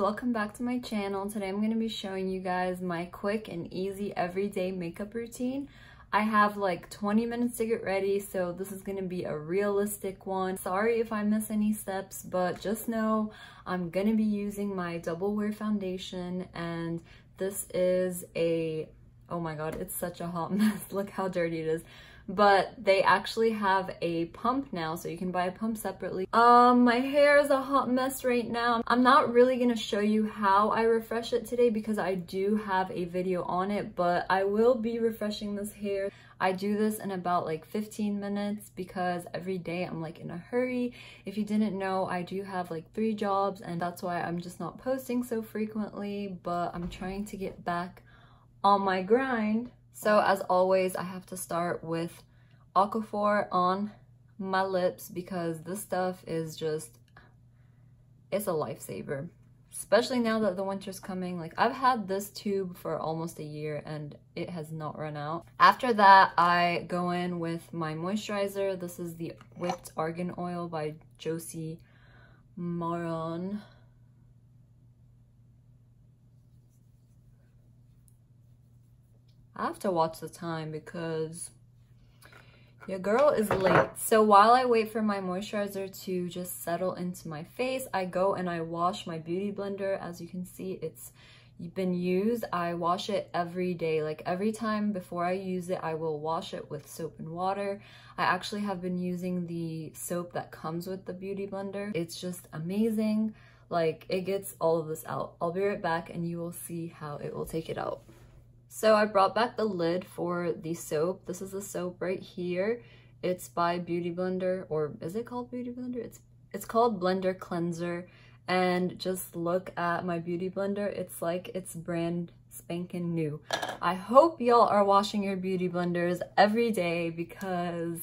welcome back to my channel. Today I'm going to be showing you guys my quick and easy everyday makeup routine. I have like 20 minutes to get ready, so this is going to be a realistic one. Sorry if I miss any steps, but just know I'm going to be using my double wear foundation, and this is a, oh my god, it's such a hot mess. Look how dirty it is. But they actually have a pump now, so you can buy a pump separately. My hair is a hot mess right now. I'm not really gonna show you how I refresh it today because I do have a video on it, but I will be refreshing this hair. I do this in about like 15 minutes because every day I'm like in a hurry. If you didn't know, I do have like 3 jobs, and that's why I'm just not posting so frequently, but I'm trying to get back on my grind. So as always, I have to start with Aquaphor on my lips because this stuff is just, it's a lifesaver. Especially now that the winter's coming. Like, I've had this tube for almost a year and it has not run out. After that, I go in with my moisturizer. This is the Whipped Argan Oil by Josie Maran. I have to watch the time because your girl is late. So while I wait for my moisturizer to just settle into my face, I go and I wash my beauty blender. As you can see, it's been used. I wash it every day. Like, every time before I use it, I will wash it with soap and water. I actually have been using the soap that comes with the beauty blender. It's just amazing. Like, it gets all of this out. I'll be right back and you will see how it will take it out. So I brought back the lid for the soap. This is the soap right here. It's by Beauty Blender, or is it called Beauty Blender? It's called Blender Cleanser. And just look at my beauty blender. It's like it's brand spanking new. I hope y'all are washing your beauty blenders every day because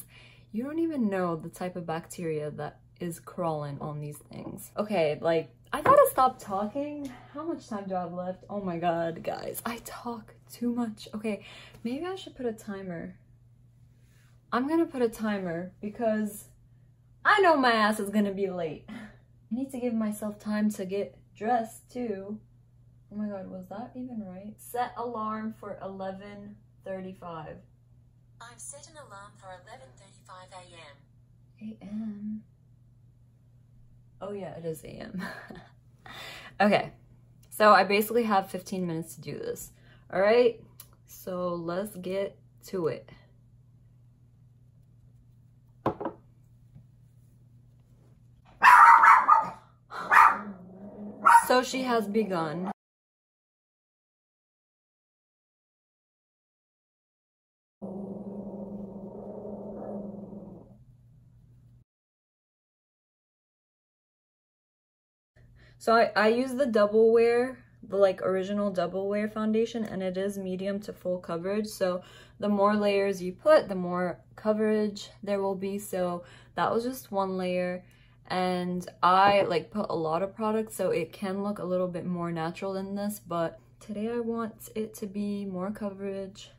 you don't even know the type of bacteria that is crawling on these things. Okay, like, I gotta stop talking. How much time do I have left? Oh my god, guys, I talk too much. Okay, maybe I should put a timer. I'm gonna put a timer because I know my ass is gonna be late. I need to give myself time to get dressed too. Oh my god, was that even right? Set alarm for 11:35. I've set an alarm for 11:35 a.m. a.m. Oh yeah, it is a.m. Okay, so I basically have 15 minutes to do this. All right, so let's get to it. So she has begun. So I use the double wear, the like original double wear foundation, and it is medium to full coverage. So the more layers you put, the more coverage there will be. So that was just one layer, and I like put a lot of product so it can look a little bit more natural than this, but today I want it to be more coverage.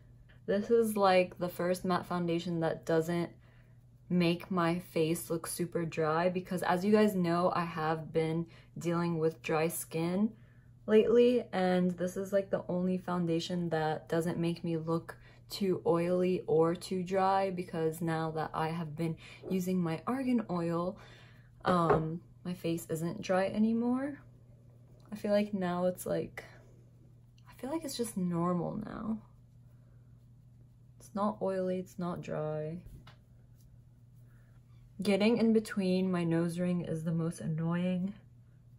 This is like the first matte foundation that doesn't make my face look super dry because, as you guys know, I have been dealing with dry skin lately, and this is like the only foundation that doesn't make me look too oily or too dry, because now that I have been using my argan oil, my face isn't dry anymore. I feel like now it's like, I feel like it's just normal now. It's not oily, it's not dry. Getting in between my nose ring is the most annoying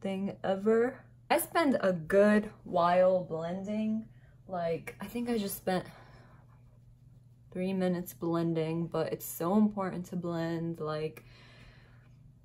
thing ever. I spend a good while blending. Like, I think I just spent 3 minutes blending, but it's so important to blend. Like,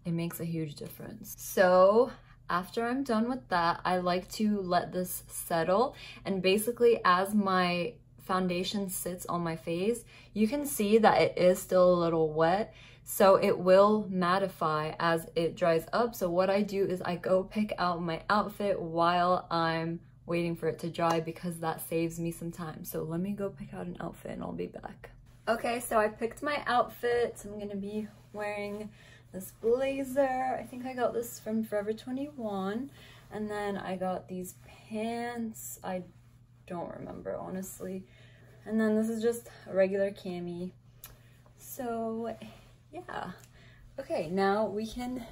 it makes a huge difference. So after I'm done with that, I like to let this settle, and basically as my foundation sits on my face, you can see that it is still a little wet, so it will mattify as it dries up. So what I do is I go pick out my outfit while I'm waiting for it to dry because that saves me some time. So let me go pick out an outfit and I'll be back. Okay, so I picked my outfit. I'm gonna be wearing this blazer. I think I got this from Forever 21. And then I got these pants. I don't remember, honestly. And then this is just a regular cami. So, yeah. Okay, now we can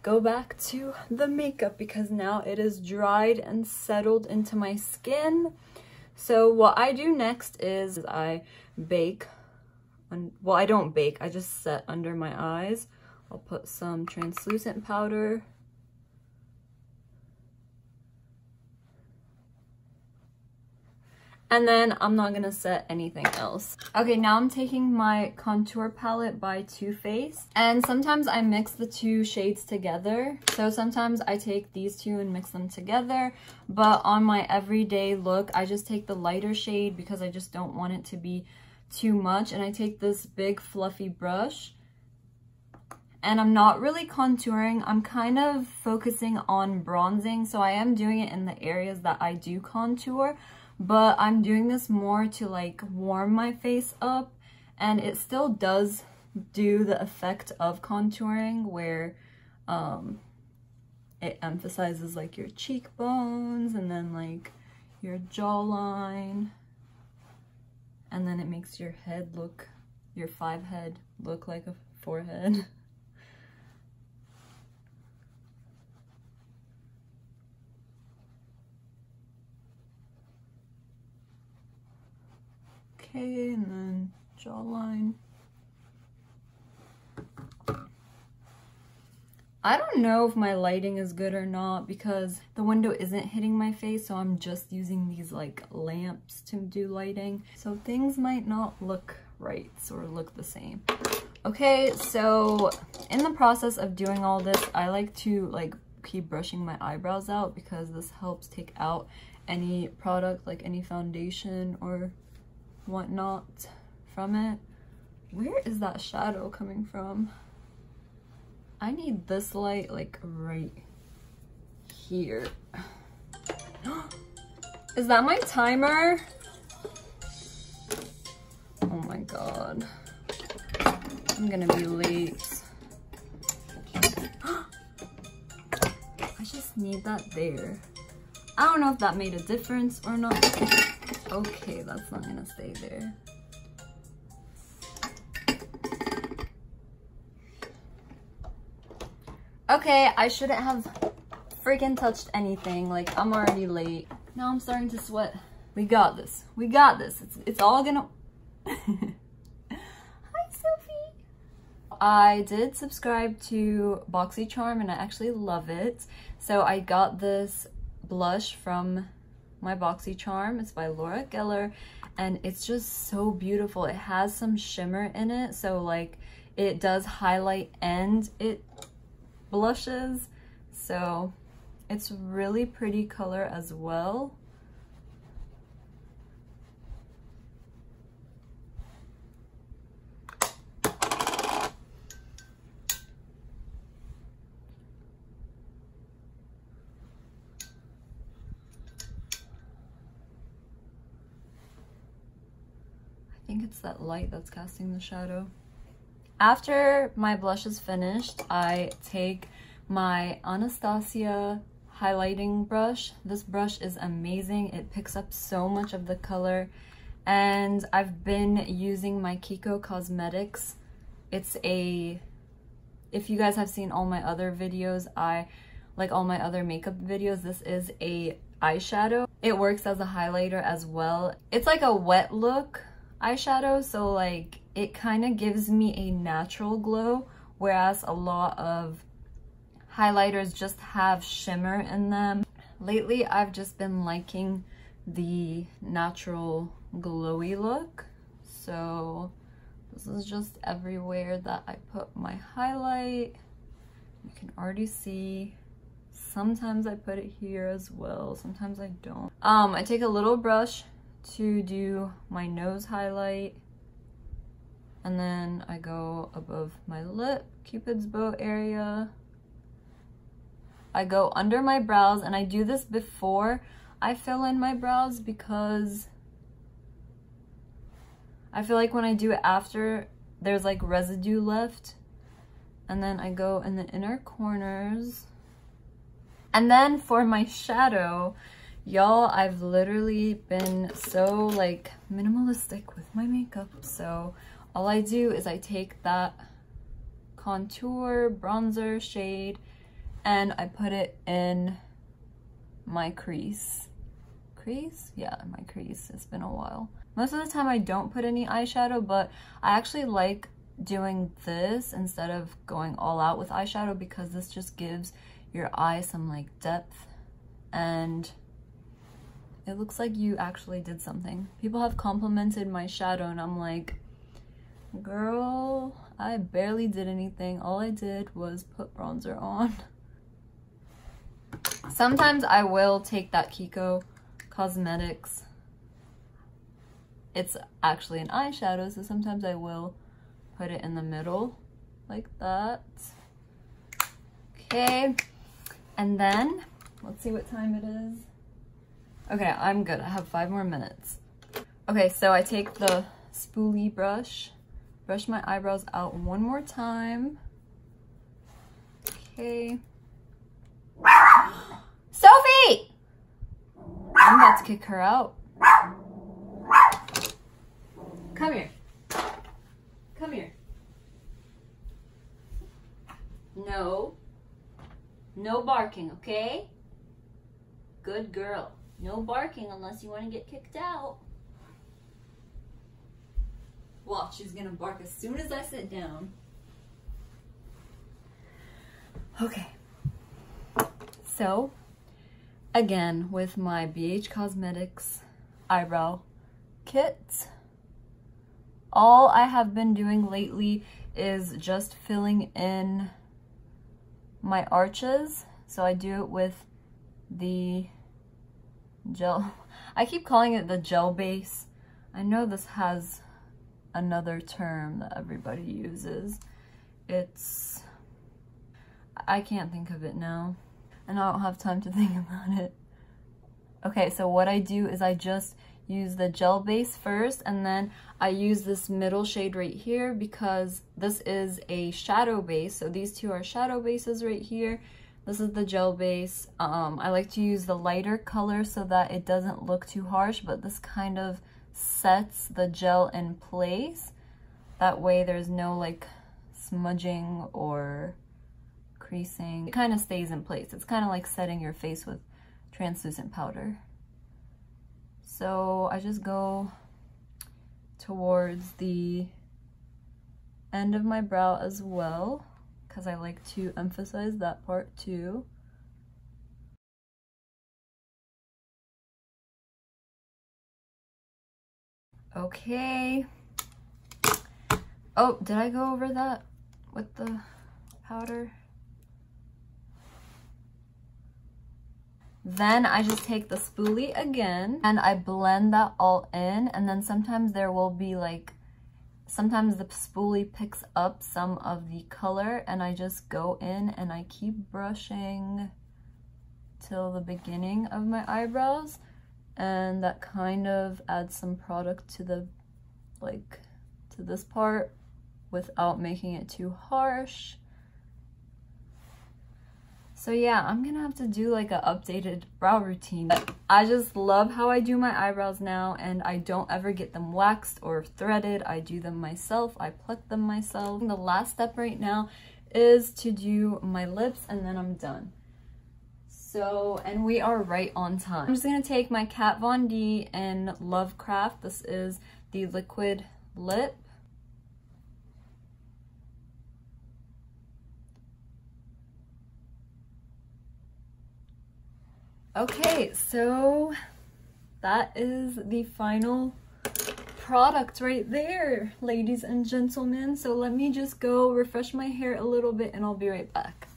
go back to the makeup because now it is dried and settled into my skin. So what I do next is I bake. Well, I don't bake, I just set under my eyes. I'll put some translucent powder. And then I'm not gonna set anything else. Okay, now I'm taking my contour palette by Too Faced. And sometimes I mix the two shades together. So sometimes I take these two and mix them together. But on my everyday look, I just take the lighter shade because I just don't want it to be too much. And I take this big fluffy brush. And I'm not really contouring. I'm kind of focusing on bronzing. So I am doing it in the areas that I do contour. But I'm doing this more to like warm my face up, and it still does do the effect of contouring where it emphasizes like your cheekbones and then like your jawline, and then it makes your head look, your 5 head look like a 4-head. Okay, and then jawline. I don't know if my lighting is good or not because the window isn't hitting my face, so I'm just using these like lamps to do lighting. So things might not look right or look the same. Okay, so in the process of doing all this, I like to like keep brushing my eyebrows out because this helps take out any product, like any foundation or whatnot from it. Where is that shadow coming from? I need this light like right here. Is that my timer? Oh my god. I'm gonna be late. I just need that there. I don't know if that made a difference or not. Okay, that's not gonna stay there. Okay, I shouldn't have freaking touched anything. Like, I'm already late. Now I'm starting to sweat. We got this. We got this. It's all gonna... Hi, Sophie. I did subscribe to BoxyCharm and I actually love it. So I got this blush from my BoxyCharm. It's by Laura Geller and it's just so beautiful. It has some shimmer in it, so like it does highlight and it blushes, so it's really pretty color as well. I think it's that light that's casting the shadow. After my blush is finished, I take my Anastasia highlighting brush. This brush is amazing. It picks up so much of the color. And I've been using my Kiko Cosmetics. It's a... If you guys have seen all my other videos, like all my other makeup videos, this is a eyeshadow. It works as a highlighter as well. It's like a wet look eyeshadow, so like it kind of gives me a natural glow, whereas a lot of highlighters just have shimmer in them. Lately I've just been liking the natural glowy look, so this is just everywhere that I put my highlight. You can already see. Sometimes I put it here as well, sometimes I don't. I take a little brush to do my nose highlight, and then I go above my lip, Cupid's bow area. I go under my brows, and I do this before I fill in my brows because I feel like when I do it after, there's like residue left. And then I go in the inner corners. And then for my shadow, y'all, I've literally been so like minimalistic with my makeup. So all I do is I take that contour bronzer shade and I put it in my crease. Yeah, my crease. It's been a while. Most of the time I don't put any eyeshadow, but I actually like doing this instead of going all out with eyeshadow because this just gives your eye some like depth and it looks like you actually did something. People have complimented my shadow and I'm like, girl, I barely did anything. All I did was put bronzer on. Sometimes I will take that Kiko Cosmetics. It's actually an eyeshadow, so sometimes I will put it in the middle like that. Okay, and then let's see what time it is. Okay, I'm good. I have 5 more minutes. Okay, so I take the spoolie brush, brush my eyebrows out one more time. Okay. Sophie! I'm about to kick her out. Come here. Come here. No. No barking, okay? Good girl. No barking unless you want to get kicked out. Watch, she's gonna bark as soon as I sit down. Okay. So, again, with my BH Cosmetics eyebrow kit, all I have been doing lately is just filling in my arches. So I do it with the gel. I keep calling it the gel base. I know this has another term that everybody uses. It's, I can't think of it now, and I don't have time to think about it. Okay, so what I do is I just use the gel base first, and then I use this middle shade right here because this is a shadow base. So these two are shadow bases right here. This is the gel base. I like to use the lighter color so that it doesn't look too harsh, but this kind of sets the gel in place. That way there's no like smudging or creasing. It kind of stays in place. It's kind of like setting your face with translucent powder. So I just go towards the end of my brow as well, because I like to emphasize that part too. Okay. Oh, did I go over that with the powder? Then I just take the spoolie again and I blend that all in, and then sometimes there will be like, sometimes the spoolie picks up some of the color and I just go in and I keep brushing till the beginning of my eyebrows, and that kind of adds some product to the, like, to this part without making it too harsh. So yeah, I'm gonna have to do like an updated brow routine. But I just love how I do my eyebrows now, and I don't ever get them waxed or threaded. I do them myself, I pluck them myself. The last step right now is to do my lips, and then I'm done. So, and we are right on time. I'm just gonna take my Kat Von D in Lovecraft. This is the liquid lip. Okay, so that is the final product right there, ladies and gentlemen. So let me just go refresh my hair a little bit and I'll be right back.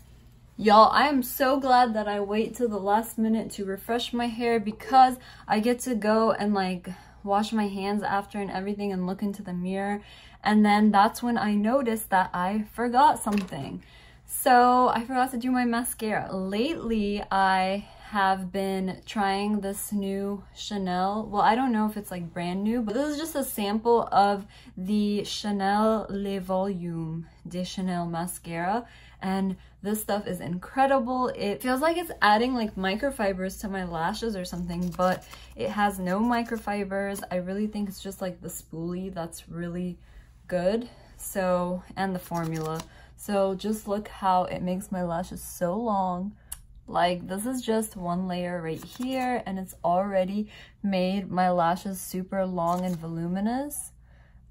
Y'all, I am so glad that I wait till the last minute to refresh my hair, because I get to go and like wash my hands after and everything and look into the mirror. And then that's when I noticed that I forgot something. So I forgot to do my mascara. Lately, I have been trying this new Chanel. Well, I don't know if it's like brand new, but this is just a sample of the Chanel Le Volume de Chanel mascara. And this stuff is incredible. It feels like it's adding like microfibers to my lashes or something, but it has no microfibers. I really think it's just like the spoolie that's really good. So, and the formula. So just look how it makes my lashes so long. Like, this is just one layer right here, and it's already made my lashes super long and voluminous.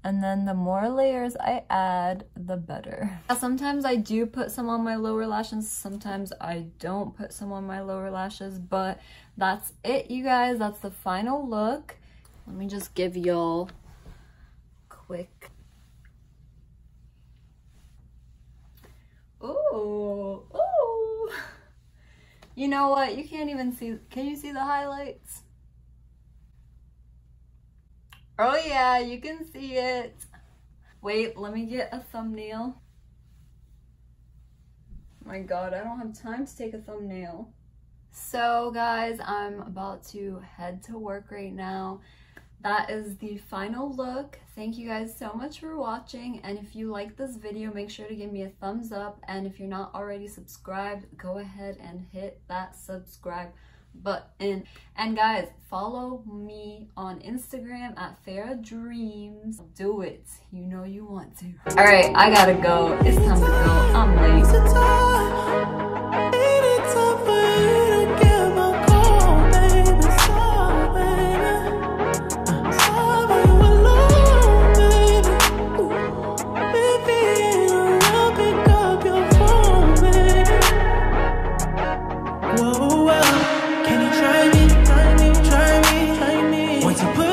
And then the more layers I add, the better. Sometimes I do put some on my lower lashes, sometimes I don't put some on my lower lashes, but that's it, you guys. That's the final look. Let me just give y'all quick. Ooh, ooh. You know what? You can't even see. Can you see the highlights? Oh yeah, you can see it. Wait, let me get a thumbnail. Oh my God, I don't have time to take a thumbnail. So guys, I'm about to head to work right now. That is the final look. Thank you guys so much for watching, and if you like this video, make sure to give me a thumbs up, and if you're not already subscribed, go ahead and hit that subscribe button. And guys, follow me on Instagram at Farrahdreamz. Do it. You know you want to. All right, I gotta go. It's time to go. I'm late. Once you put